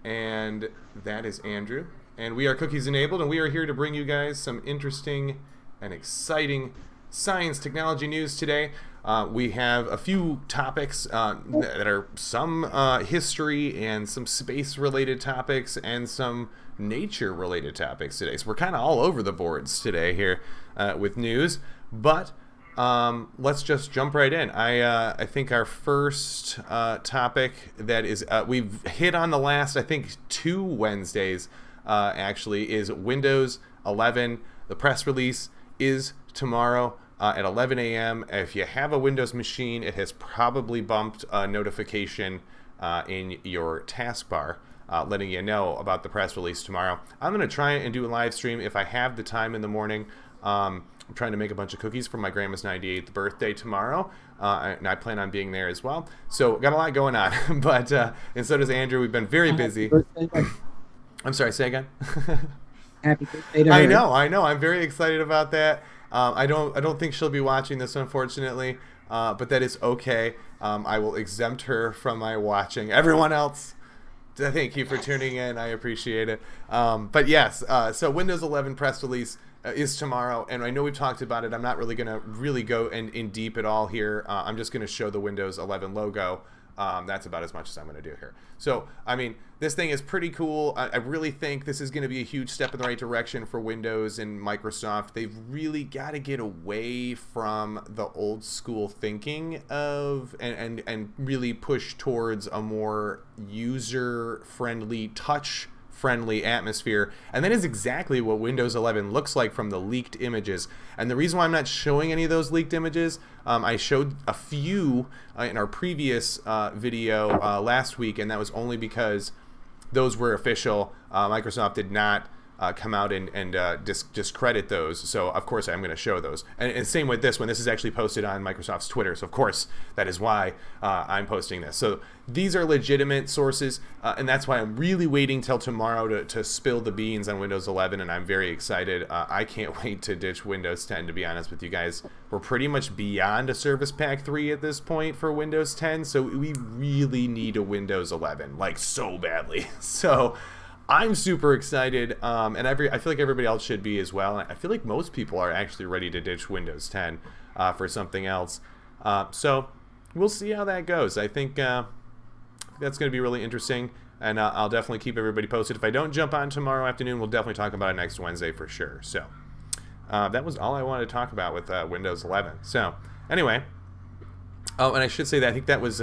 And that is Andrew. And we are Cookies Enabled, and we are here to bring you guys some interesting and exciting science technology news today. We have a few topics that are some history and some space-related topics and some nature-related topics today. So we're kind of all over the boards today here with news. But let's just jump right in. I think our first topic that is we've hit on the last, I think, 2 Wednesdays actually, is Windows 11. The press release is tomorrow at 11 a.m. If you have a Windows machine, it has probably bumped a notification in your taskbar letting you know about the press release tomorrow. I'm going to try and do a live stream if I have the time in the morning. I'm trying to make a bunch of cookies for my grandma's 98th birthday tomorrow, and I plan on being there as well. So got a lot going on, but and so does Andrew. We've been very busy. I'm sorry, say again. Happy birthday to her. I know. I'm very excited about that. I don't think she'll be watching this, unfortunately, but that is okay. I will exempt her from my watching. Everyone else, thank you for tuning in. I appreciate it. But yes, so Windows 11 press release is tomorrow, and I know we've talked about it. I'm not really going to go in deep at all here. I'm just going to show the Windows 11 logo. That's about as much as I'm going to do here. So, I mean, this thing is pretty cool. I really think this is going to be a huge step in the right direction for Windows and Microsoft. They've really got to get away from the old school thinking of and really push towards a more user-friendly, touch-friendly atmosphere. And that is exactly what Windows 11 looks like from the leaked images. And the reason why I'm not showing any of those leaked images, I showed a few in our previous video last week, and that was only because those were official. Microsoft did not come out and discredit those, so of course I'm going to show those. And same with this one. This is actually posted on Microsoft's Twitter, so of course that is why I'm posting this. So these are legitimate sources, and that's why I'm really waiting till tomorrow to spill the beans on Windows 11, and I'm very excited. I can't wait to ditch Windows 10, to be honest with you guys. We're pretty much beyond a Service Pack 3 at this point for Windows 10, so we really need a Windows 11, like so badly. So I'm super excited, and I feel like everybody else should be as well. I feel like most people are actually ready to ditch Windows 10 for something else. So we'll see how that goes. I think that's going to be really interesting, and I'll definitely keep everybody posted. If I don't jump on tomorrow afternoon, we'll definitely talk about it next Wednesday for sure. So that was all I wanted to talk about with Windows 11. So anyway, oh, and I should say that I think that was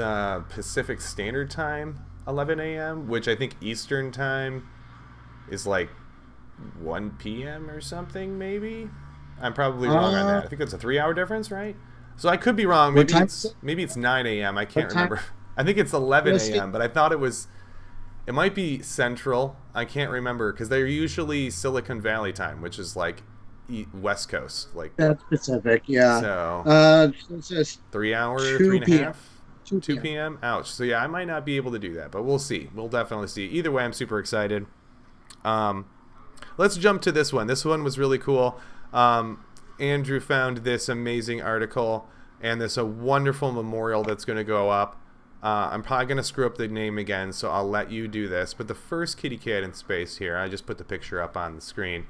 Pacific Standard Time, 11 a.m., which I think Eastern Time is like 1 p.m. or something, maybe. I'm probably wrong on that. I think that's a 3-hour difference, right? So I could be wrong. Maybe it's 9 a.m. I can't remember. I think it's 11 a.m., but I thought it might be Central. I can't remember, because they're usually Silicon Valley time, which is like West Coast. Like that's Pacific, yeah. So it's 3 hours, 2 3.5? 2 2 p.m. Ouch. So yeah, I might not be able to do that, but we'll see. We'll definitely see. Either way, I'm super excited. Let's jump to this one. This one was really cool. Andrew found this amazing article, and there's a wonderful memorial that's going to go up. I'm probably going to screw up the name again, so I'll let you do this. But the first kitty cat in space here, I just put the picture up on the screen.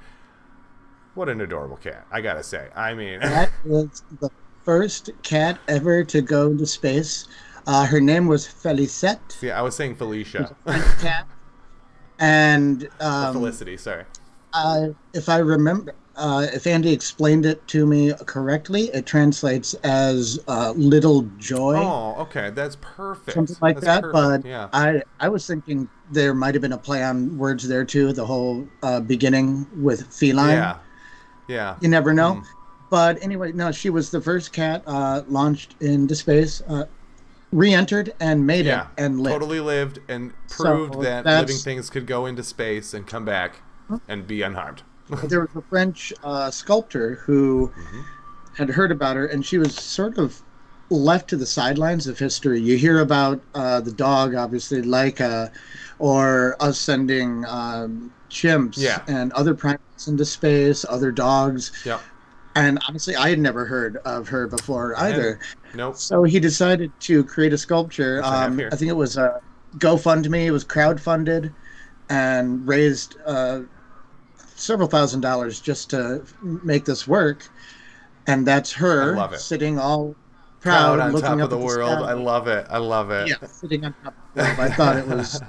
What an adorable cat, I gotta say. I mean, that was the first cat ever to go into space. Her name was Felicette. Yeah, I was saying Felicia. Cat. And Felicity, sorry. If I remember, if Andy explained it to me correctly, it translates as little joy. Oh, okay, that's perfect. Something like that's that. Perfect. But yeah. I was thinking there might have been a play on words there too. The whole beginning with feline. Yeah. Yeah. You never know. But anyway, no, she was the first cat launched into space. Re-entered and made it and lived. Totally lived and proved that living things could go into space and come back and be unharmed. There was a French sculptor who had heard about her, and she was sort of left to the sidelines of history. You hear about the dog, obviously, Laika, or us sending chimps and other primates into space, other dogs. Yeah. And honestly, I had never heard of her before either. Nope. So he decided to create a sculpture. I think it was GoFundMe. It was crowdfunded. and raised several $1,000s just to make this work. And that's I her love it. sitting all Proud proud, on top looking of up the at the world. I sky. love it. I love it. Yeah, sitting on top of the globe. I thought it was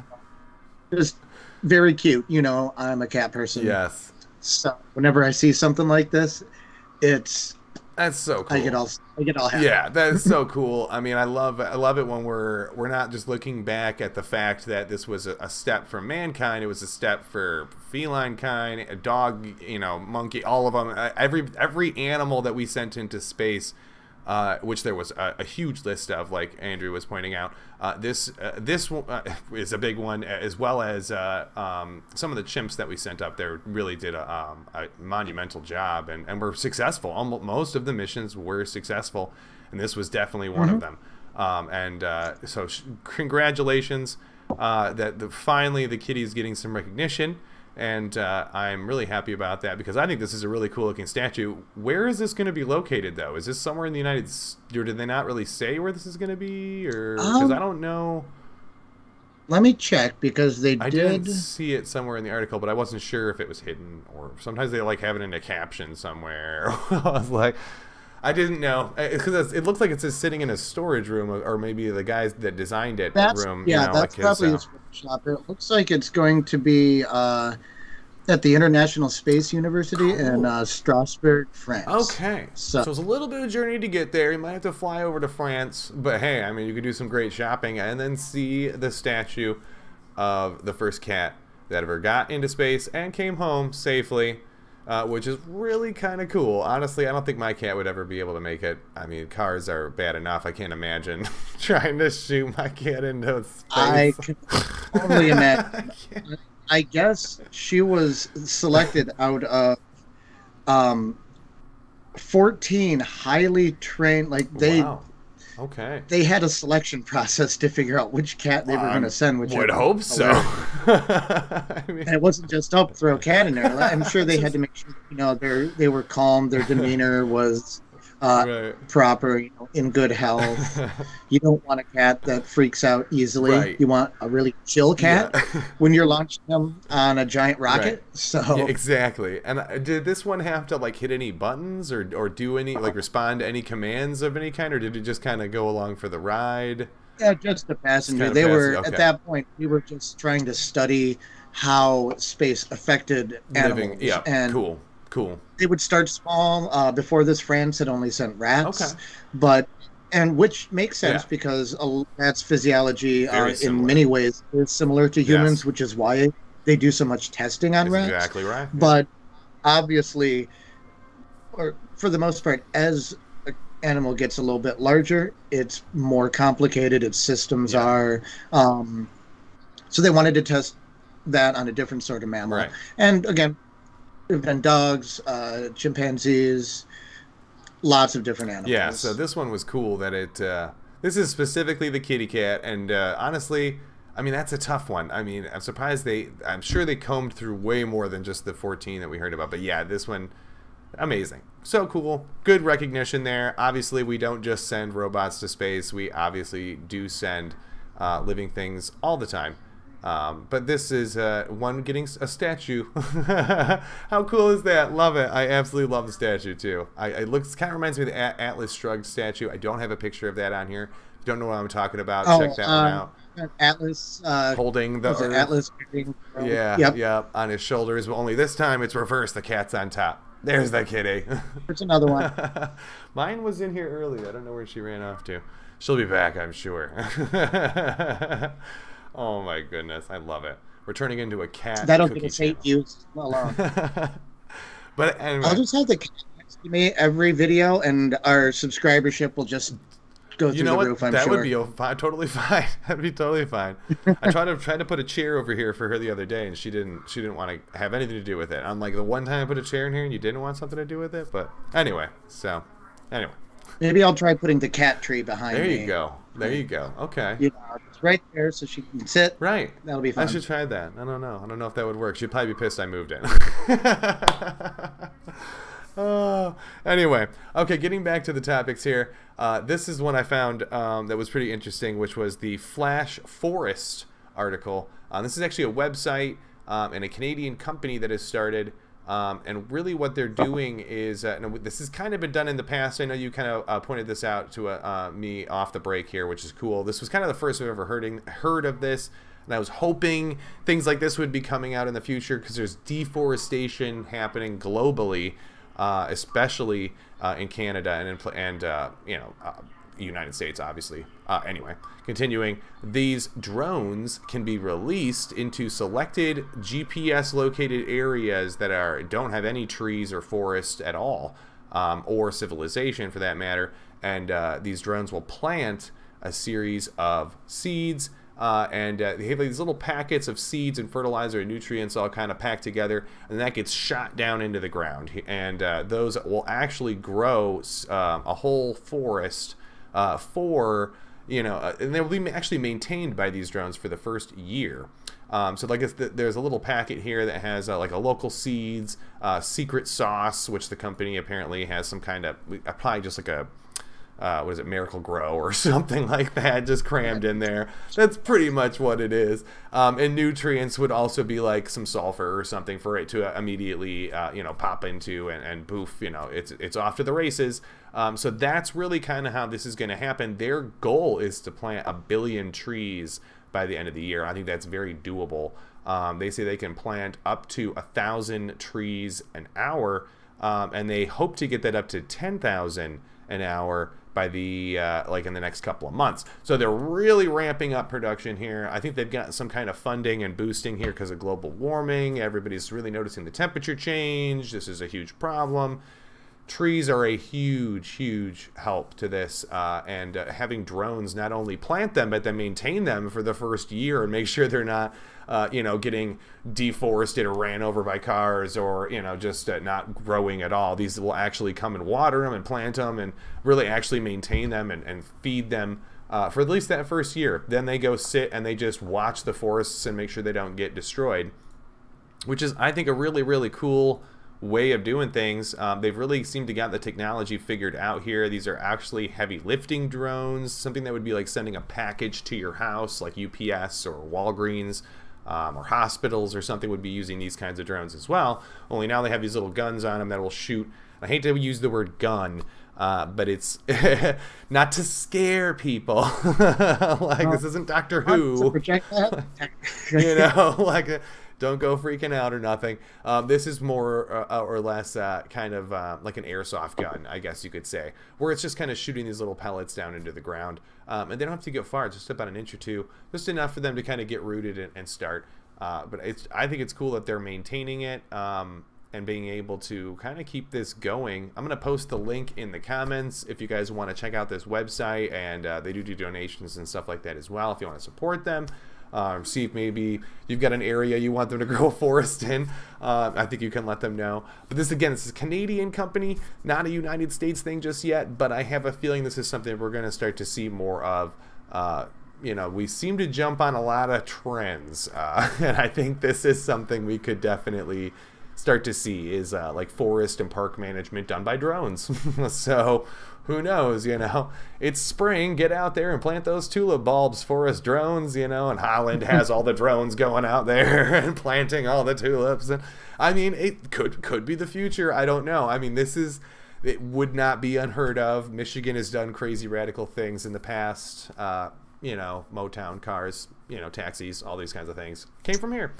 just very cute. You know, I'm a cat person, Yes. so whenever I see something like this, it's That's so cool. I get all happy. Yeah, that is so cool. I mean, I love it when we're not just looking back at the fact that this was a step for mankind. It was a step for feline kind, a dog, you know, monkey, all of them. Every animal that we sent into space, which there was a huge list of, like Andrew was pointing out. This is a big one, as well as some of the chimps that we sent up there really did a monumental job and were successful. Almost most of the missions were successful, and this was definitely one of them. So congratulations that finally the kitty is getting some recognition. And I'm really happy about that because I think this is a really cool looking statue. Where is this going to be located, though? Is this somewhere in the United States? Or did they not really say where this is going to be? Or because I don't know. Let me check because they I did. didn't see it somewhere in the article, but I wasn't sure if it was hidden or sometimes they like have it in a caption somewhere. I was like, I didn't know because it looks like it's just sitting in a storage room or maybe the guys that designed it room. Yeah, you know, that's like probably his workshop. It looks like it's going to be at the International Space University in Strasbourg, France. Okay. So So it's a little bit of a journey to get there. You might have to fly over to France. But hey, I mean, you could do some great shopping and then see the statue of the first cat that ever got into space and came home safely, which is really kind of cool. Honestly, I don't think my cat would ever be able to make it. I mean, cars are bad enough. I can't imagine trying to shoot my cat into space. I can only imagine. I can't. I guess she was selected out of 14 highly trained. Like Wow. Okay. they had a selection process to figure out which cat they were going to send. Which Would is hope so. I mean, And it wasn't just throw a cat in there. I'm sure they had to make sure they were calm, their demeanor was right. proper, in good health. You don't want a cat that freaks out easily. Right. You want a really chill cat Yeah. when you're launching them on a giant rocket. Right. So Yeah, exactly. And did this one have to like hit any buttons or do any like respond to any commands of any kind, or did it just kind of go along for the ride? yeah, just a passenger. Just They kinda were okay. at that point. We were just trying to study how space affected animals. Living, yeah, and cool. they would start small. Before this, France had only sent rats, Okay. but which makes sense Yeah. because a rat's physiology, Very similar. in many ways, is similar to humans, Yes. which is why they do so much testing on That's rats. exactly right. But obviously, or for the most part, as an animal gets a little bit larger, it's more complicated. Its systems Yeah. are. So they wanted to test that on a different sort of mammal. Right. And again, we've done dogs, chimpanzees, lots of different animals. Yeah, so this one was cool that it this is specifically the kitty cat, and honestly, I mean, that's a tough one. I mean, I'm surprised I'm sure they combed through way more than just the 14 that we heard about, but yeah, this one, amazing. So cool. Good recognition there. Obviously, we don't just send robots to space. We obviously do send living things all the time. But this is one getting a statue. How cool is that? Love it. I absolutely love the statue too. It looks kind of reminds me of the Atlas Shrugged statue. I don't have a picture of that on here. If you don't know what I'm talking about, check that one out. Atlas. Holding the Was it Earth. Atlas? Yeah, Yep. yep, on his shoulders. But only this time it's reversed. The cat's on top. There's the kitty. There's another one. Mine was in here early. I don't know where she ran off to. She'll be back, I'm sure. Oh my goodness, I love it. We're turning into a cat. That'll cookie get us 8 channel. views alone. But anyway, I'll just have the cat next to me every video, and our subscribership will just go through you know the what? roof. I'm That sure. would be totally fine. That'd be totally fine. I tried to put a chair over here for her the other day, and she didn't want to have anything to do with it. Unlike the one time I put a chair in here and you didn't want something to do with it. But anyway, Maybe I'll try putting the cat tree behind there me. you go. There you go. Okay. It's right there, so she can sit. Right. That'll be I fun. should try that. I don't know. I don't know if that would work. She'd probably be pissed I moved in. Anyway, okay, getting back to the topics here. This is one I found that was pretty interesting, which was the Flash Forest article. This is actually a website and a Canadian company that has started. And really what they're doing is, this has kind of been done in the past. I know you kind of pointed this out to me off the break here, which is cool. This was kind of the first I've ever heard of this. And I was hoping things like this would be coming out in the future because there's deforestation happening globally, especially in Canada and United States, obviously. Anyway, continuing, these drones can be released into selected GPS-located areas that don't have any trees or forest at all, or civilization for that matter. And these drones will plant a series of seeds. They have these little packets of seeds and fertilizer and nutrients all kind of packed together, and that gets shot down into the ground. And those will actually grow a whole forest and they will be actually maintained by these drones for the first year. So like there's a little packet here that has like a local seeds, secret sauce, which the company apparently has some kind of, probably just like a Miracle Grow or something like that, just crammed in there. That's pretty much what it is. And nutrients would also be like some sulfur or something for it to immediately, pop into and poof, it's off to the races. So that's really kind of how this is going to happen. Their goal is to plant 1 billion trees by the end of the year. I think that's very doable. They say they can plant up to 1,000 trees an hour, and they hope to get that up to 10,000 an hour by the in the next couple of months. So they're really ramping up production here. I think they've got some kind of funding and boosting here because of global warming. Everybody's really noticing the temperature change. This is a huge problem. Trees are a huge help to this, and having drones not only plant them but then maintain them for the first year and make sure they're not getting deforested or ran over by cars or just not growing at all. These will actually come and water them and plant them and really actually maintain them and feed them for at least that first year. Then they go sit and they just watch the forests and make sure they don't get destroyed, which is, I think, a really cool way of doing things. They've really seemed to get the technology figured out here. These are actually heavy lifting drones, something that would be like sending a package to your house, like UPS or Walgreens, or hospitals or something would be using these kinds of drones as well. Only now they have these little guns on them that will shoot. I hate to use the word gun, but it's not to scare people. This isn't Doctor Who. Don't go freaking out or nothing. This is more or less kind of like an airsoft gun, I guess you could say, where it's just kind of shooting these little pellets down into the ground. And they don't have to go far, just about 1 inch or 2, just enough for them to kind of get rooted and start. But I think it's cool that they're maintaining it and being able to kind of keep this going. I'm going to post the link in the comments if you guys want to check out this website, and they do donations and stuff like that as well if you want to support them. See if maybe you've got an area you want them to grow a forest in. I think you can let them know. But this is a Canadian company, not a United States thing just yet, but I have a feeling this is something we're going to start to see more of. We seem to jump on a lot of trends, and I think this is something we could definitely start to see is like forest and park management done by drones. So who knows, it's spring, get out there and plant those tulip bulbs for us drones, and Holland has all the drones going out there and planting all the tulips. And I mean, it could be the future. I don't know. I mean, it would not be unheard of. Michigan has done crazy radical things in the past. Motown cars, taxis, all these kinds of things came from here.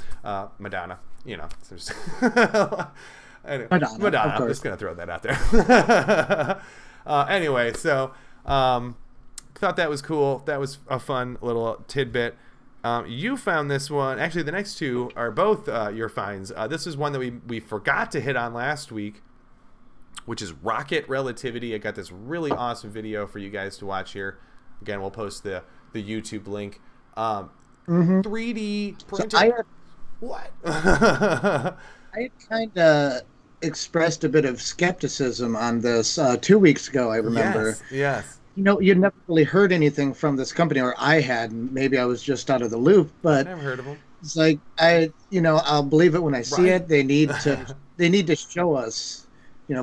Madonna, so just anyway, Madonna, I'm just gonna throw that out there. Anyway, so thought that was cool. That was a fun little tidbit. You found this one. Actually, the next two are both your finds. This is one that we forgot to hit on last week, which is rocket relativity. I got this really awesome video for you guys to watch here. Again, we'll post the YouTube link. 3D printer. What? I had kind of expressed a bit of skepticism on this 2 weeks ago, I remember. Yes. You'd never really heard anything from this company, or I hadn't. Maybe I was just out of the loop, but I never heard of them. It's like I'll believe it when I see it. They need to show us.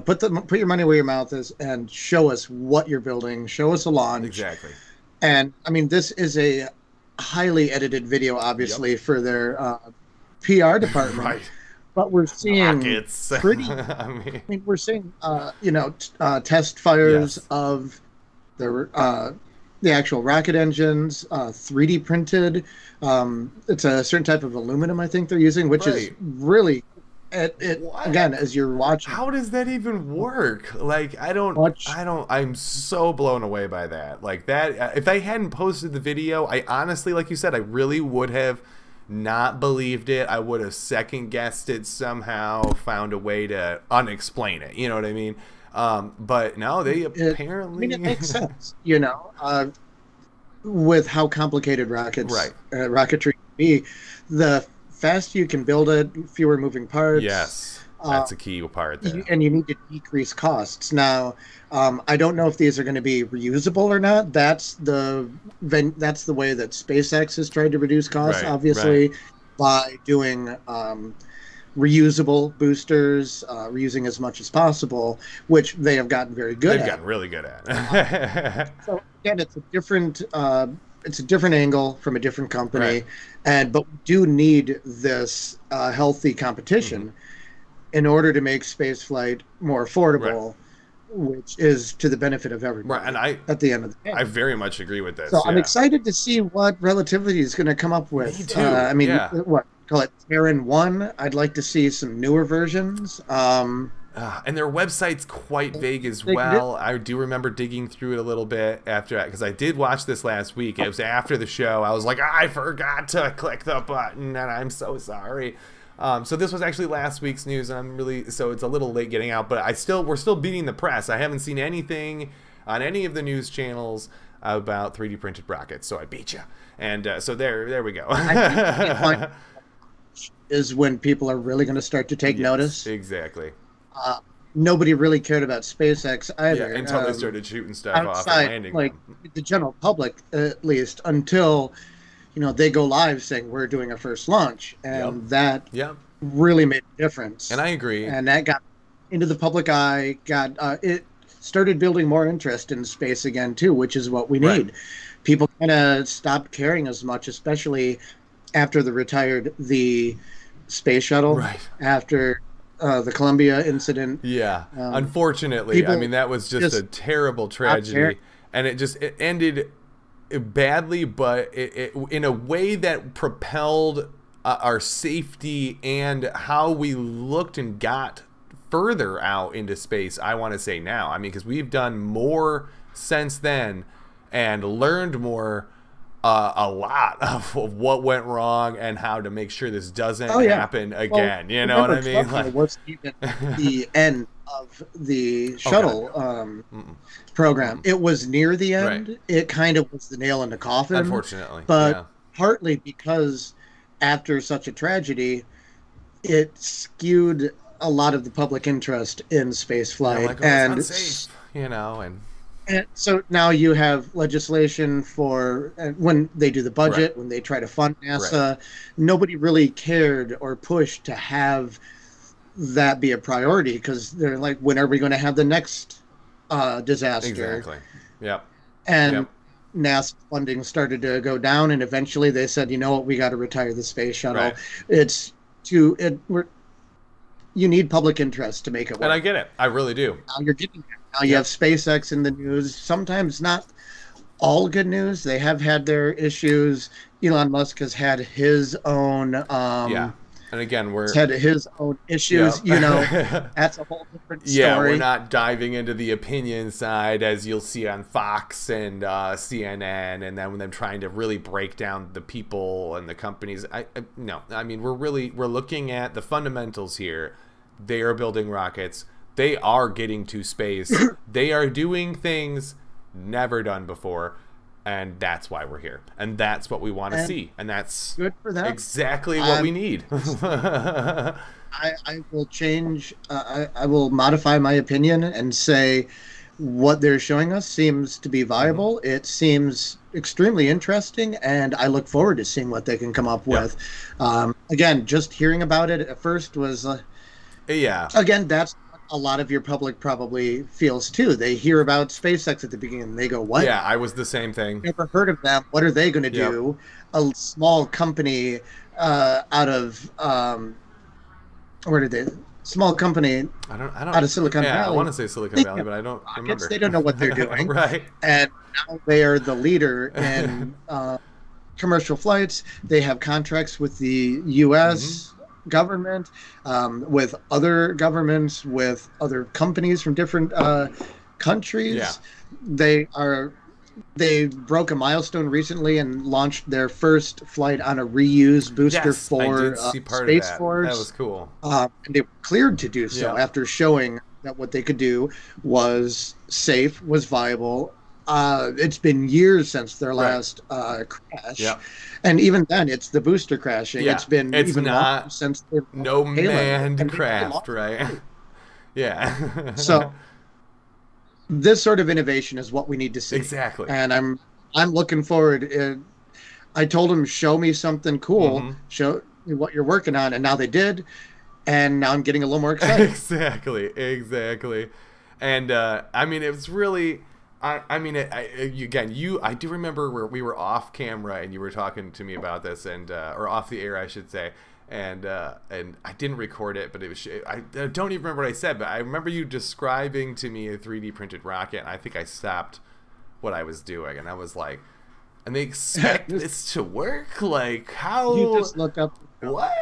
Put your money where your mouth is and show us what you're building. Show us a launch. Exactly. And I mean, this is a highly edited video, Yep. obviously, for their PR department. Right. But we're seeing Rockets. pretty. I mean, I mean, we're seeing, test fires yes. of the actual rocket engines, 3D printed. It's a certain type of aluminum I think they're using, which is Right. really it What? again as you're watching. How does that even work? Like, Watch I'm so blown away by that. Like that, if I hadn't posted the video, I honestly, like you said, I really would have not believed it. I would have second guessed it somehow, found a way to unexplain it. You know what I mean? But no, they it. I apparently mean, it makes sense, with how complicated rockets right. rocketry can be. The faster you can build it, fewer moving parts. Yes, Uh, that's a key part there. and you need to decrease costs. Now, I don't know if these are going to be reusable or not. That's the way that SpaceX has tried to reduce costs, Right, right. obviously, by doing reusable boosters, reusing as much as possible, which they have gotten very good They've at. gotten really good at. So again, it's a different angle from a different company, Right. but we do need this healthy Hmm. competition in order to make spaceflight more Right. affordable, which is to the benefit of Right. And everybody at the end of the day. I very much agree with So this. I'm Yeah. excited to see what Relativity is going to come up Me with. too. I mean, Yeah. what call it Terran One? I'd like to see some newer versions. And their website's quite vague as They did- well. I do remember digging through it a little bit after, because I did watch this last week. It was after the show. I was like, I forgot to click the button, and I'm so sorry. So this was actually last week's news, and so it's a little late getting out. But we're still beating the press. I haven't seen anything on any of the news channels about 3D printed rockets. So I beat you. And so there we go. I think the point is when people are really going to start to take Yes, notice. exactly. Uh, Nobody really cared about SpaceX Yeah, either. until they started shooting stuff off and Outside, landing like them. the general public, at least, until they go live saying we're doing a first launch, Yep. and that Yep. really made a difference. And I agree. And that got into the public eye. Got it started building more interest in space again too, which is what we Right. need. People kind of stopped caring as much, especially after the space shuttle, Right. after the Columbia incident. Yeah. Um, Unfortunately, I People mean that was just a just terrible stopped caring. tragedy, and it ended badly, but in a way that propelled our safety and how we looked and got further out into space. I want to say now. I mean, because we've done more since then and learned more. A lot of what went wrong and how to make sure this doesn't Oh yeah. happen Well, again. You know what I remember, mean? Columbia Like, wasn't even the end of the oh god, shuttle no. Mm-mm. program. Mm-mm. It was near the Right. end. It kind of was the nail in the coffin, Unfortunately, but yeah. partly because after such a tragedy, it skewed a lot of the public interest in space They're flight, like, oh, it's unsafe, and so now you have legislation for when they do the budget, right, when they try to fund right, NASA. Nobody really cared or pushed to have that be a priority because they're like, when are we going to have the next disaster? exactly, yep, And yep, NASA funding started to go down, and eventually they said, you know what, we got to retire the space shuttle. right. It's too it. You need public interest to make it And I work. get it, I really do. Now you're getting there. Now you have Yep, SpaceX in the news. Sometimes not all good news. They have had their issues. Elon Musk has had his own yeah. And again, issues. yep. That's a whole different Yeah, we're story. not diving into the opinion side as you'll see on Fox and CNN, and then when them trying to really break down the people and the companies. No, I mean we're looking at the fundamentals here. They are building rockets. They are getting to space. They are doing things never done before, and that's why we're here. And that's what we want to And see. And that's good for them. exactly what we need. I will change. I will modify my opinion and say what they're showing us seems to be Hmm. viable. It seems extremely interesting, and I look forward to seeing what they can come up Yep. with. Again, just hearing about it at first was Yeah. again, that's a lot of your public probably feels too. They hear about SpaceX at the beginning and they go, what? Yeah, I was the same thing. Never heard of them. What are they going to Yep. do? A small company out of where did they? Small company I don't. out of Silicon Yeah, I Valley. want to say Silicon They Valley, have but I don't rockets. remember. They don't know what they're doing, Right. and now they are the leader in commercial flights. They have contracts with the U.S. government, with other governments, with other companies from different countries. Yeah. They broke a milestone recently and launched their first flight on a reused booster Yes, I for did see part Space of that. Force. That was cool. And they were cleared to do so Yeah. after showing that what they could do was safe, was viable. It's been years since their last crash. Yeah. And even then, it's the booster crashing. Yeah. It's been It's even not longer since they No Halo. manned And they craft, lost right? Yeah. So this sort of innovation is what we need to see. Exactly. And I'm looking forward. I told them, show me something cool, show me what you're working on, and now they did, and now I'm getting a little more excited. Exactly. And I mean, it was really. I mean, I do remember where we were off camera and you were talking to me about this, and or off the air, I should say. And I didn't record it, but it was. I don't even remember what I said, but I remember you describing to me a 3D printed rocket, and I think I stopped what I was doing, and I was like, "And they expect this to work? Like how?" You just look up. What?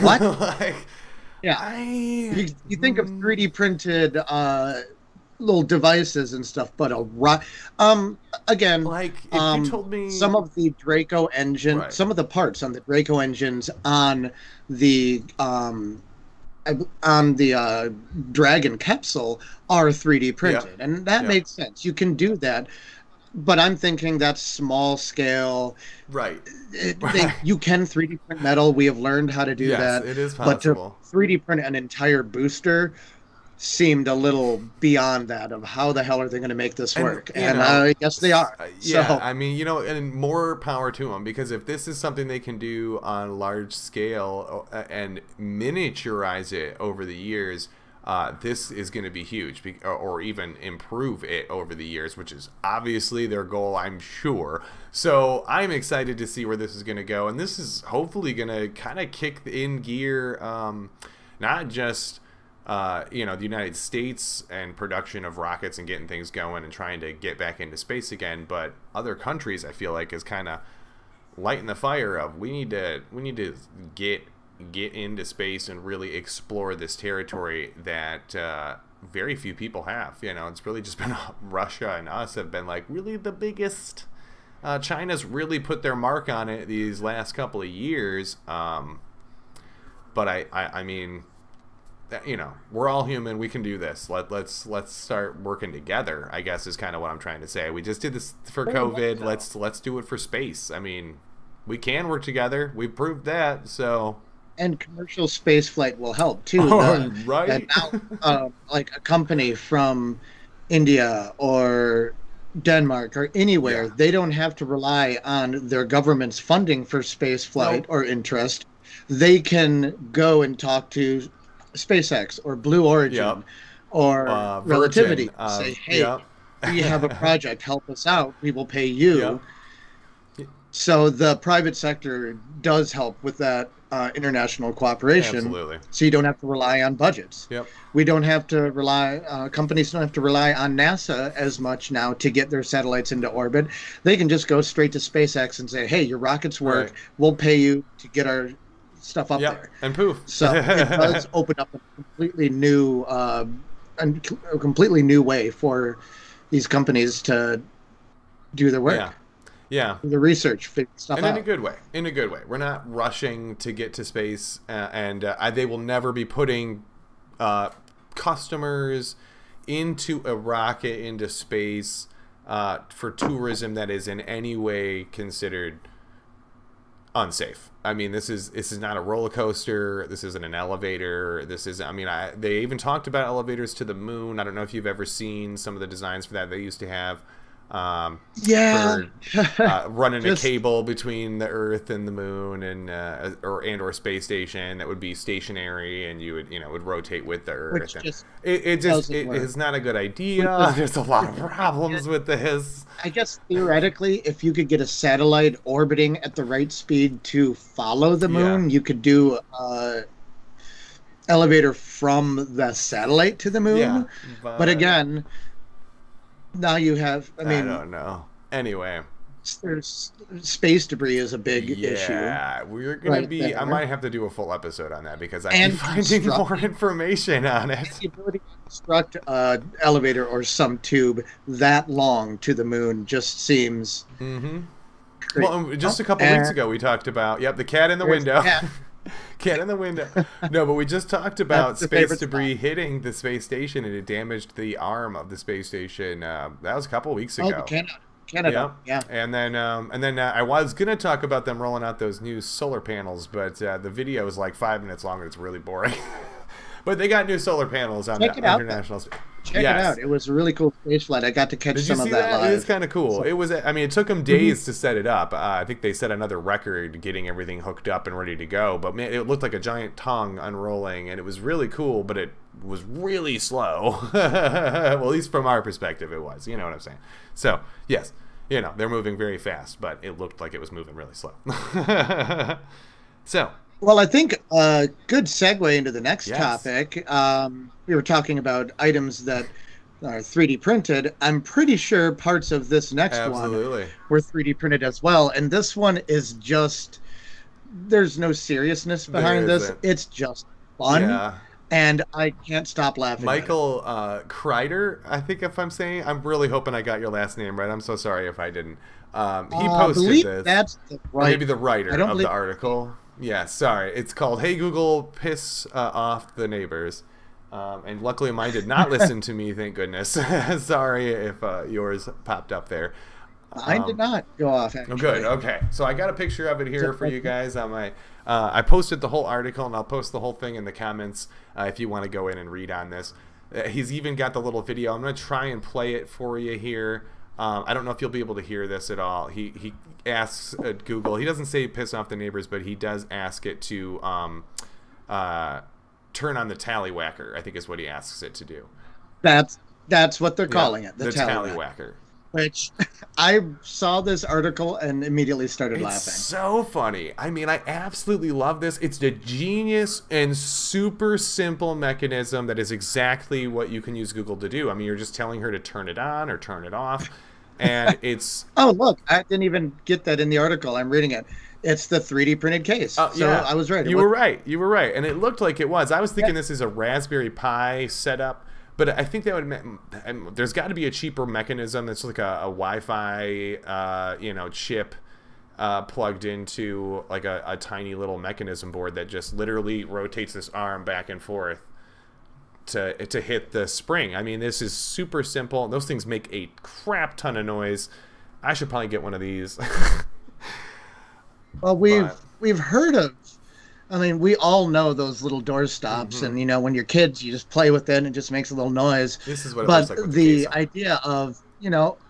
What? Like, Yeah. You think of 3D printed little devices and stuff, but again, like if you told me some of the Draco engine, Right. some of the parts on the Draco engines on the Dragon capsule are 3D printed, and that Yeah. makes sense. You can do that, but I'm thinking that's small scale. right, You can 3D print metal. We have learned how to do yes, that. it is But to possible. 3D print an entire booster seemed a little beyond that of how the hell are they going to make this And, work? you And know, I guess they are. Yeah, So I mean, and more power to them, because if this is something they can do on a large scale and miniaturize it over the years, this is going to be huge, or even improve it over the years, which is obviously their goal, I'm sure. So I'm excited to see where this is going to go, and this is hopefully going to kind of kick in gear, not just the United States and production of rockets and getting things going and trying to get back into space again, but other countries, I feel like, is kind of lighting the fire of we need to get into space and really explore this territory that very few people have. It's really just been Russia and us have been like really the biggest. China's really put their mark on it these last couple of years, but I mean, we're all human. We can do this. Let's start working together, I guess, is kind of what I'm trying to say. We just did this for COVID. Let's do it for space. I mean, we can work together. We proved that. So, and commercial space flight will help too. Right. And now, like a company from India or Denmark or anywhere, they don't have to rely on their government's funding for space flight or interest. They can go and talk to SpaceX or Blue Origin or Relativity. Say, hey, we have a project. Help us out. We will pay you. So the private sector does help with that international cooperation. Absolutely. So you don't have to rely on budgets. Yep. We don't have to rely. Companies don't have to rely on NASA as much now to get their satellites into orbit. They can just go straight to SpaceX and say, "Hey, your rockets work. Right. We'll pay you to get our stuff up there." And poof. So it does open up a completely new way for these companies to do their work. Yeah. The research, figure stuff and out. in a good way. We're not rushing to get to space, and they will never be putting customers into a rocket into space for tourism that is in any way considered unsafe. I mean, this is not a roller coaster. This isn't an elevator. They even talked about elevators to the moon. I don't know if you've ever seen some of the designs for that. They used to have Yeah. running a Just cable between the Earth and the Moon, and or space station that would be stationary, and you would would rotate with the Earth. which And just it doesn't work. is not a good Which idea. is There's a lot of problems with this. I guess theoretically, if you could get a satellite orbiting at the right speed to follow the Yeah, moon, you could do elevator from the satellite to the yeah, moon. But but again, now you have, I I mean, don't know. Anyway, there's space debris is a big issue yeah, we're gonna right be. I there. might have to do a full episode on that because I keep And finding more constructing information on it. the ability to construct an elevator or some tube that long to the moon just seems Mm-hmm. crazy. Well, just Oh, a couple weeks ago, we talked about the cat in the there's window. that. Cat in the window. No, but we just talked That's about the space favorite debris spot. hitting the space station, and it damaged the arm of the space station. That was a couple weeks Oh, the ago. Canada. Yeah, Canada. Yeah. and then I was gonna talk about them rolling out those new solar panels, but the video is like 5 minutes long and it's really boring. But they got new solar panels on the Check it out. international. Check it Yes. out. It was a really cool stage flight. I got to catch Did you some see of that that? It is live. kind of cool. So, It was. I mean, it took them mhm. days to set it up. I think they set another record getting everything hooked up and ready to go. But man, it looked like a giant tongue unrolling, and it was really cool. But it was really slow. Well, at least from our perspective, it was. You know what I'm saying? So yes, they're moving very fast, but it looked like it was moving really slow. So Well, I think a good segue into the next yes, topic. We were talking about items that are 3D printed. I'm pretty sure parts of this next one absolutely, were 3D printed as well. And this one is just, there's no seriousness there behind this. isn't. It's just fun. Yeah. And I can't stop laughing at it. Michael Kreider, I think if I'm saying, I'm really hoping I got your last name right. I'm so sorry if I didn't. He I posted believe this, that's the or right. maybe the writer I don't of believe. the article. Yeah, sorry. It's called "Hey Google, Piss Off the Neighbors," and luckily mine did not listen to me. Thank goodness. Sorry if yours popped up there. Mine did not go off, Oh, good. actually. Okay. So I got a picture of it Is here it for you okay? guys on my. I posted the whole article, and I'll post the whole thing in the comments if you want to go in and read on this. He's even got the little video. I'm going to try and play it for you here. I don't know if you'll be able to hear this at all. He asks Google. He doesn't say piss off the neighbors, but he does ask it to turn on the tallywhacker. I think is what he asks it to do. That's what they're Yeah, calling it, the the tallywhack. tallywhacker. Which I saw this article and immediately started It's laughing. so funny. I mean, I absolutely love this. It's the genius and super simple mechanism that is exactly what you can use Google to do. I mean, you're just telling her to turn it on or turn it off. And it's, Oh, look, I didn't even get that in the article. I'm reading it. It's the 3D printed case. So yeah, I was right. It you was, were right. You were right. And it looked like it was. I was thinking yeah. this is a Raspberry Pi setup. But I think that would. There's got to be a cheaper mechanism that's like a Wi-Fi, chip plugged into like a tiny little mechanism board that just literally rotates this arm back and forth to hit the spring. I mean, this is super simple. Those things make a crap ton of noise. I should probably get one of these. Well, But we've heard of. I mean, we all know those little door stops, mhm, and when you're kids, you just play with it, and it just makes a little noise. this is what it looks But like with the case the on. idea of,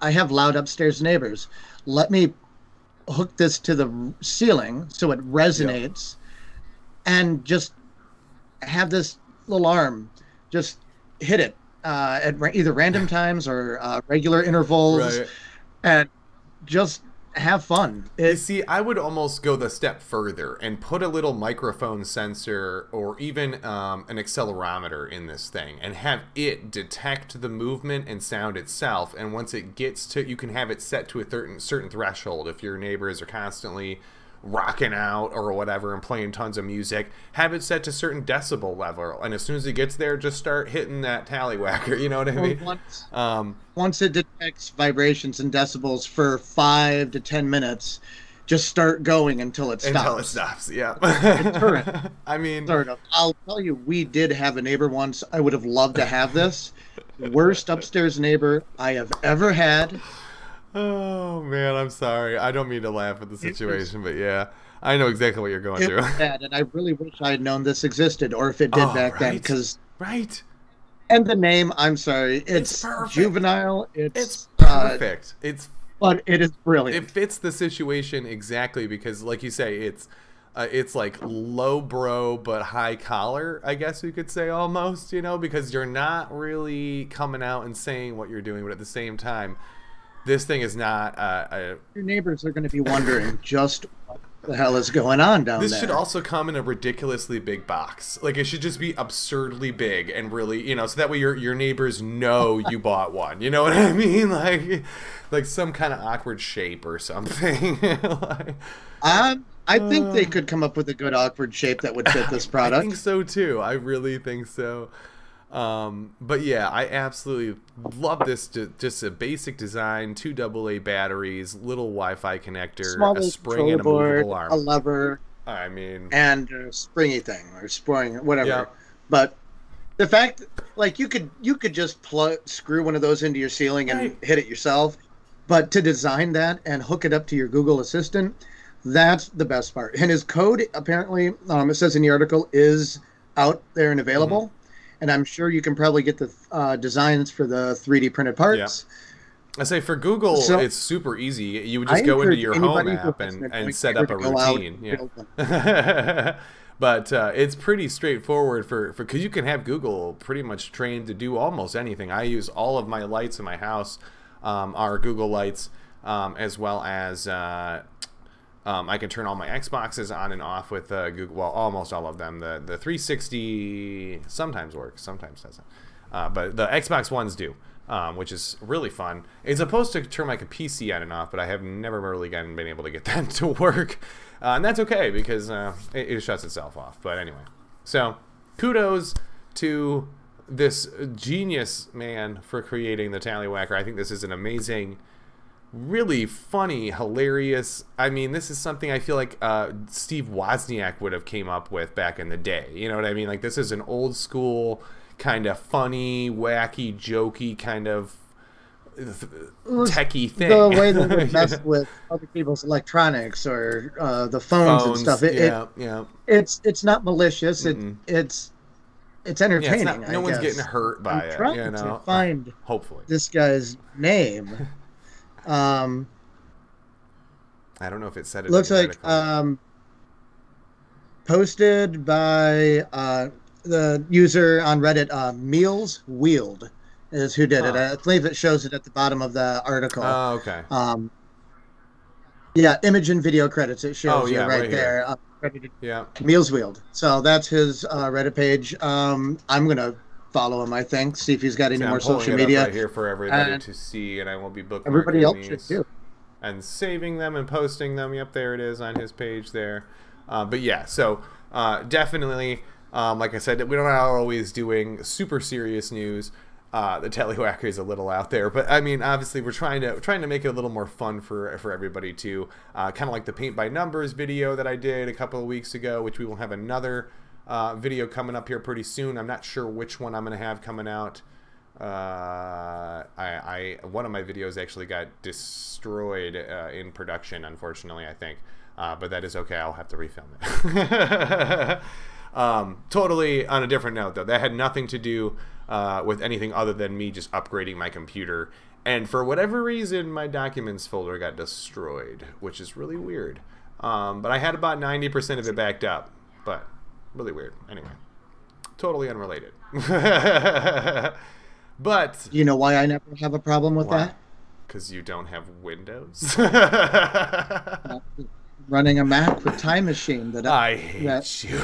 I have loud upstairs neighbors. Let me hook this to the ceiling so it Yep. resonates, and just have this little arm just hit it at either random times or regular intervals, Right. and just have fun. You see, I would almost go the step further and put a little microphone sensor or even an accelerometer in this thing and have it detect the movement and sound itself. And once it gets to, you can have it set to a certain threshold. If your neighbors are constantly rocking out or whatever and playing tons of music, have it set to certain decibel level. And as soon as it gets there, just start hitting that tallywhacker. You know what I Well, mean? once it detects vibrations and decibels for 5 to 10 minutes, just start going until it stops. Until it stops, yeah. Deterrent, I mean, sort of. I'll tell you, we did have a neighbor once. I would have loved to have this. Worst upstairs neighbor I have ever had. oh man, I'm sorry. I don't mean to laugh at the It was, situation, but yeah, I know exactly what you're going it through. was bad, and I really wish I had known this existed, or if it did Oh, back then, right, because right. And the name, I'm sorry, It's it's perfect. juvenile. It's Uh, perfect. It's but it is it brilliant. fits the situation exactly because, like you say, it's like low bro but high collar, I guess you could say almost, you know, because you're not really coming out and saying what you're doing, but at the same time, this thing is not. Your neighbors are going to be wondering just what the hell is going on down This should there. also come in a ridiculously big box. Like it should just be absurdly big and really, you know, so that way your neighbors know you bought one. You know what I mean? Like some kind of awkward shape or something. like, I think they could come up with a good awkward shape that would fit this I think product. so too. I really think so. But yeah, I absolutely love this. Just a basic design, two AA batteries, little Wi-Fi connector, Small a little spring, controller and a movable board, a arm. lever, I mean, and a springy thing or spring, yeah, whatever. But the fact, like you could just plug screw one of those into your ceiling and right. hit it yourself. But to design that and hook it up to your Google Assistant, that's the best part. And his code apparently, it says in the article, is out there and Hmm. available. And I'm sure you can probably get the designs for the 3D printed Yeah. parts. I say for Google, So it's super easy. You would I just go into encourage your home anybody who app has an and atomic set neighbor up to a go out routine. and build one. Yeah. But it's pretty straightforward for because you can have Google pretty much trained to do almost anything. I use all of my lights in my house are Google lights, as well as I can turn all my Xboxes on and off with Google. Well, almost all of them. The 360 sometimes works, sometimes doesn't. But the Xbox Ones do, which is really fun. It's supposed to turn like a PC on and off, but I have never really been able to get that to work. And that's okay because it shuts itself off. But anyway, so kudos to this genius man for creating the Tallywhacker. I think this is an amazing, really funny, hilarious. I mean, this is something I feel like Steve Wozniak would have came up with back in the day. You know what I mean? Like this is an old school kind of funny, wacky, jokey kind of It was techie the thing. way they would mess Yeah. with other people's electronics or the phones and Phones, stuff. yeah, yeah, It's not malicious. mm-mm. It's Yeah. It's entertaining. not. No I one's getting guess. hurt by I'm it. trying You to know. find Hopefully. this guy's name. Um, I don't know if it said it in looks the like article. posted by the user on Reddit. Meals Wheeled is who did it. Huh. I believe it shows it at the bottom of the article. Oh, okay. Um, yeah, image and video credits. It Oh, shows you yeah, right right here. there. Credited Yeah. Meals Wheeled. So that's his Reddit page. I'm gonna follow him. I think see if he's got any Yeah, more I'm pulling social it up media. right here for everybody And to see, and I will be everybody bookmarking else should these too. and saving them and posting them. Yep, there it is on his page there. But yeah, so definitely, like I said, we're not always doing super serious news. The Tallywhacker is a little out there, but I mean, obviously, we're trying to make it a little more fun for everybody too. Kind of like the paint by numbers video that I did a couple of weeks ago, which we will have another video coming up here pretty soon. I'm not sure which one I'm going to have coming out. I one of my videos actually got destroyed in production, unfortunately, I think. But that is okay. I'll have to refilm it. Totally on a different note, though. That had nothing to do with anything other than me just upgrading my computer. And for whatever reason, my documents folder got destroyed, which is really weird. But I had about 90% of it backed up. But really weird. Anyway, totally unrelated. But Do you know why I never have a problem with why? that? Because you don't have Windows. Uh, Running a Mac with Time Machine I that hate you.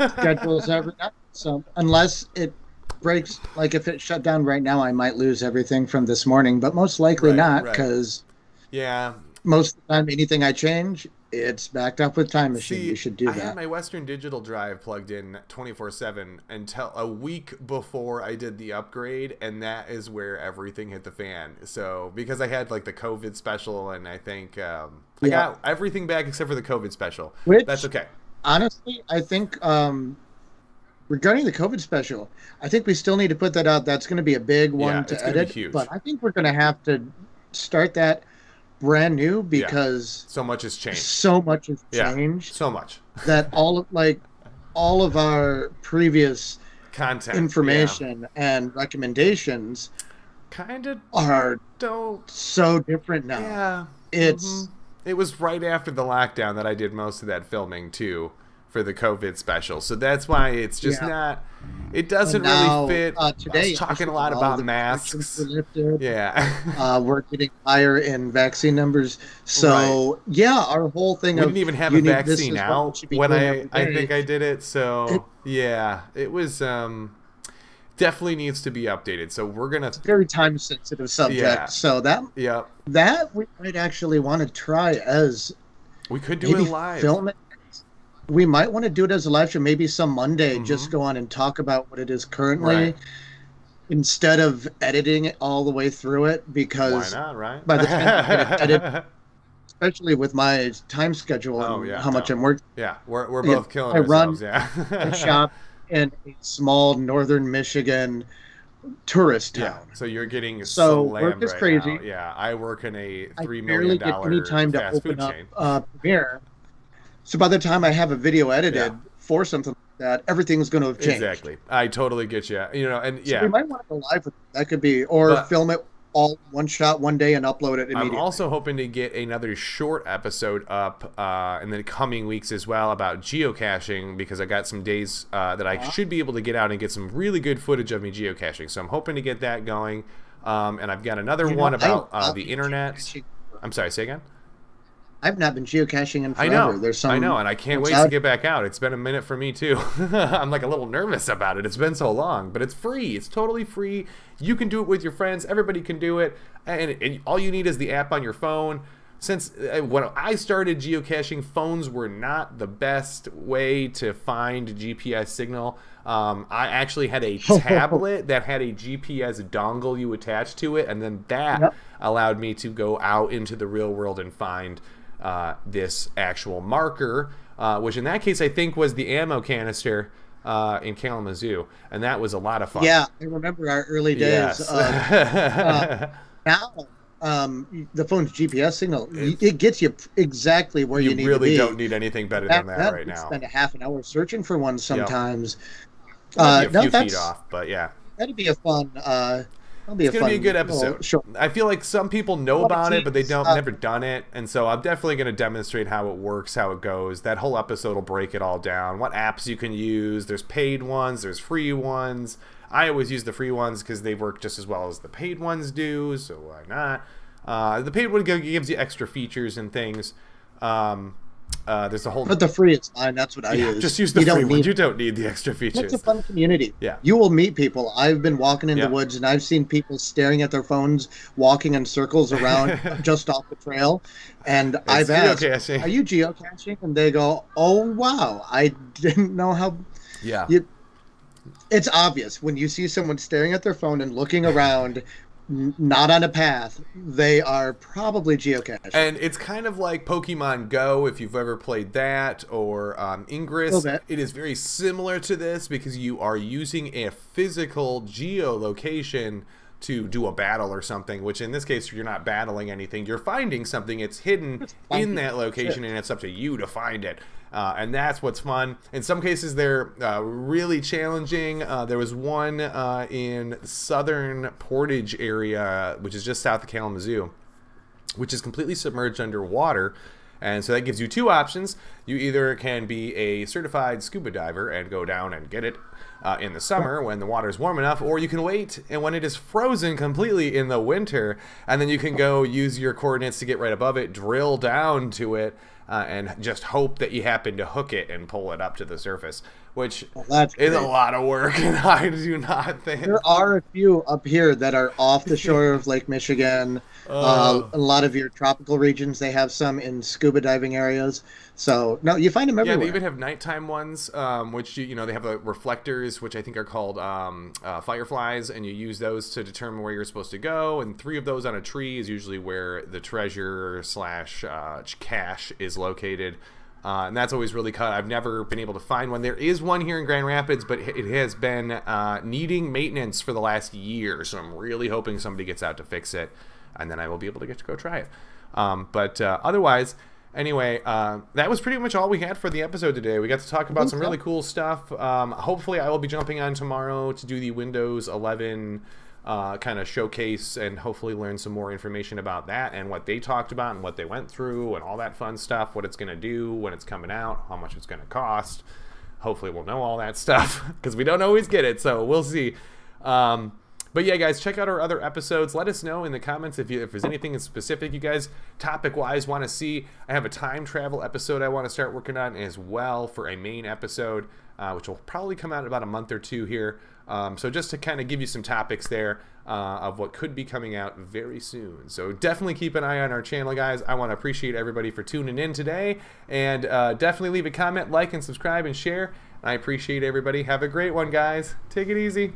schedules every night. So unless it breaks, like if it shut down right now, I might lose everything from this morning, but most likely Right, not right. because Yeah. most of the time, anything I change, it's backed up with Time Machine. See, You should do I had that. my Western Digital drive plugged in 24/7 until a week before I did the upgrade, and that is where everything hit the fan. So because I had like the COVID special, and I think I Yeah. got everything back except for the COVID special. Which, That's okay. honestly, I think regarding the COVID special, I think we still need to put that out. That's going to be a big one Yeah, to it's gonna be edit. huge. But I think we're going to have to start that brand new because So much has changed. so much has Yeah, changed so much. that all of our previous content information and recommendations kind of are don't. so different now. Yeah. It's It was right after the lockdown that I did most of that filming too for the COVID special. So that's why it's just not. It doesn't now, really fit. Today, I was talking a lot about masks. Yeah. We're getting higher in vaccine numbers. So yeah, our whole thing. We didn't even have a vaccine out when I think I did it. So yeah, it was. Definitely needs to be updated. So we're gonna. It's a very time sensitive subject. Yeah. So that we might actually want to try as. We could do it live. Film it. We might want to do it as a live show. Maybe some Monday, just go on and talk about what it is currently, instead of editing it all the way through it. Because why not? Right. By the time you get it edited, especially with my time schedule and how much I'm working. Yeah, we're both killing ourselves. I run a shop in a small northern Michigan tourist town. Yeah, so you're getting work is crazy. Now. Yeah, I work in a $3 million get any time to open up Premiere. So by the time I have a video edited for something like that, everything's going to have changed. Exactly, I totally get you. You know, and so we might want to go live with it. That could be, or film it all one shot one day and upload it immediately. I'm also hoping to get another short episode up in the coming weeks as well about geocaching, because I got some days that I should be able to get out and get some really good footage of me geocaching. So I'm hoping to get that going. And I've got another one about the internet. I'm sorry, say again? I've not been geocaching in forever. I know, and I can't wait to get back out. It's been a minute for me too. I'm like a little nervous about it. It's been so long, but it's free. It's totally free. You can do it with your friends. Everybody can do it, and all you need is the app on your phone. Since when I started geocaching, phones were not the best way to find GPS signal. I actually had a tablet that had a GPS dongle you attach to it, and then that allowed me to go out into the real world and find this actual marker, which in that case I think was the ammo canister in Kalamazoo, and that was a lot of fun. Yeah, I remember our early days. Yes. Now, the phone's GPS signal, it gets you exactly where you need to be. You really don't need anything better than that right now. Spend a half an hour searching for one sometimes. A few feet off, but yeah. That'd be a fun. It's gonna be a good episode. I feel like some people know about it, but they never done it, and so I'm definitely gonna demonstrate how it works, how it goes. That whole episode will break it all down. What apps you can use? There's paid ones. There's free ones. I always use the free ones because they work just as well as the paid ones do. So why not? The paid one gives you extra features and things. There's a whole. But the free is fine. That's what I use. Just use the free one. You don't need the extra features. It's a fun community. Yeah. You will meet people. I've been walking in the woods and I've seen people staring at their phones, walking in circles around just off the trail. And I've asked, geocaching. "Are you geocaching?" And they go, "Oh wow, I didn't know how." Yeah. It's obvious when you see someone staring at their phone and looking around. Not on a path, they are probably geocaching. And it's kind of like Pokemon Go, if you've ever played that, or Ingress. It is very similar to this because you are using a physical geolocation to do a battle or something, which in this case you're not battling anything, you're finding something. It's hidden in that location and it's up to you to find it. And that's what's fun. In some cases they're really challenging. There was one in southern Portage area, which is just south of Kalamazoo, which is completely submerged underwater. And so that gives you two options. You either can be a certified scuba diver and go down and get it in the summer when the water is warm enough, or you can wait and when it is frozen completely in the winter, and then you can go use your coordinates to get right above it, drill down to it, and just hope that you happen to hook it and pull it up to the surface, which is a lot of work, and I do not think... There are a few up here that are off the shore of Lake Michigan. A lot of your tropical regions, they have some in scuba diving areas. So, no, you find them everywhere. Yeah, they even have nighttime ones, which, they have the reflectors, which I think are called fireflies, and you use those to determine where you're supposed to go, and 3 of those on a tree is usually where the treasure / cache is located. And that's always really cut. I've never been able to find one. There is one here in Grand Rapids, but it has been needing maintenance for the last year, so I'm really hoping somebody gets out to fix it, and then I will be able to get to go try it. But otherwise... Anyway, that was pretty much all we had for the episode today. We got to talk about some really cool stuff. Hopefully I will be jumping on tomorrow to do the Windows 11 kind of showcase and hopefully learn some more information about that and what they talked about and what they went through and all that fun stuff, what it's going to do, when it's coming out, how much it's going to cost. Hopefully we'll know all that stuff because we don't always get it, so we'll see. But yeah, guys, check out our other episodes. Let us know in the comments if there's anything in specific you guys, topic-wise, want to see. I have a time travel episode I want to start working on as well for a main episode, which will probably come out in about a month or two here. So just to kind of give you some topics there of what could be coming out very soon. So definitely keep an eye on our channel, guys. I want to appreciate everybody for tuning in today. And definitely leave a comment, like, and subscribe, and share. I appreciate everybody. Have a great one, guys. Take it easy.